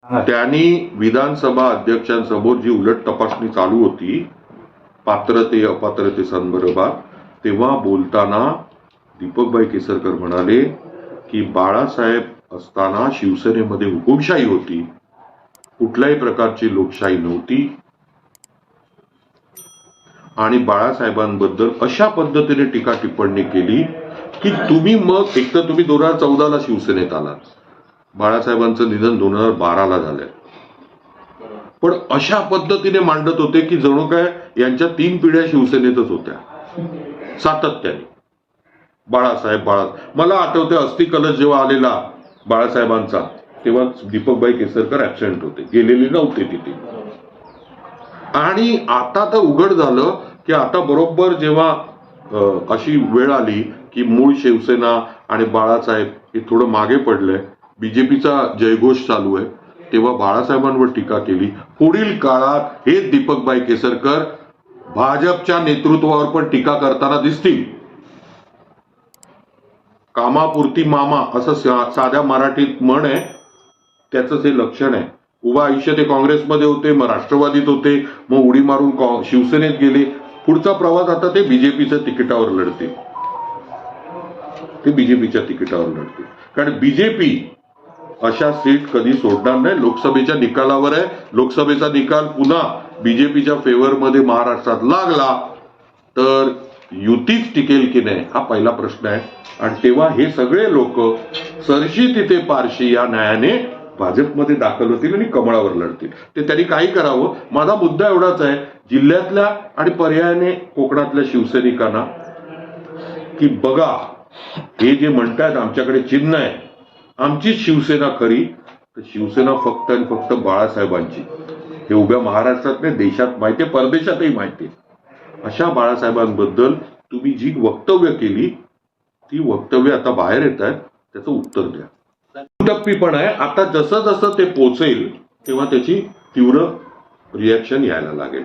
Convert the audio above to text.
त्यांनी विधानसभा अध्यक्षांसमोर जी उलट तपासणी चालू होती पात्रते अपात्रते संदर्भात, तेव्हा बोलताना दीपकभाई केसरकर म्हणाले की बाळासाहेब असताना शिवसेनेमध्ये हुकुमशाही होती, कुठल्याही प्रकारची लोकशाही नव्हती आणि बाळासाहेबांबद्दल अशा पद्धतीने टीका टिप्पणी केली की तुम्ही मग एक तर तुम्ही 2014ला शिवसेनेत आलात, बाळासाहेबांचं निधन 2012ला झालंय, पण अशा पद्धतीने मांडत होते की जणू काय यांच्या 3 पिढ्या शिवसेनेतच होत्या सातत्याने. बाळासाहेब मला आठवते अस्थि कलश जेव्हा आलेला बाळासाहेबांचा तेव्हा दीपकभाई केसरकर ऍबसेंट होते, गेलेले नव्हते तिथे. आणि आता तर उघड झालं की आता बरोबर जेव्हा अशी वेळ आली की मूळ शिवसेना आणि बाळासाहेब हे थोडं मागे पडलंय, बीजेपीचा जयघोष चालू आहे, तेव्हा बाळासाहेबांवर टीका केली. पुढील काळात हे दीपकभाई केसरकर भाजपच्या नेतृत्वावर पण टीका करताना दिसतील. कामापुरती मामा असं साध्या मराठीत म्हण आहे, त्याच हे लक्षण आहे. उभा आयुष्य ते काँग्रेसमध्ये होते, मग राष्ट्रवादीत होते, मग उडी मारून शिवसेनेत गेले. पुढचा प्रवास आता ते बीजेपीच्या तिकिटावर लढतील, कारण बीजेपी अशा सीट कधी सोडणार नाही. लोकसभेच्या निकालावर आहे. लोकसभेचा निकाल पुन्हा बीजेपीच्या फेवरमध्ये महाराष्ट्रात लागला तर युतीच टिकेल की नाही हा पहिला प्रश्न आहे. आणि तेव्हा हे सगळे लोक सरशी तिथे पारशी या न्यायाने भाजपमध्ये दाखल होतील आणि कमळावर लढतील. ते त्यांनी काही करावं. माझा मुद्दा एवढाच आहे जिल्ह्यातल्या आणि पर्यायाने कोकणातल्या शिवसैनिकांना की बघा, हे जे म्हणतात आमच्याकडे चिन्ह आहे, आमचीच शिवसेना खरी, तर शिवसेना फक्त आणि फक्त बाळासाहेबांची. हे उभ्या महाराष्ट्रात नाही, देशात माहितीये, परदेशातही माहितीये. अशा बाळासाहेबांबद्दल तुम्ही जी वक्तव्य केली ती वक्तव्य आता बाहेर येत आहेत, त्याचं उत्तर द्या. टप्पी पण आहे. आता जसं जसं ते पोचेल तेव्हा त्याची तीव्र रिॲक्शन यायला लागेल.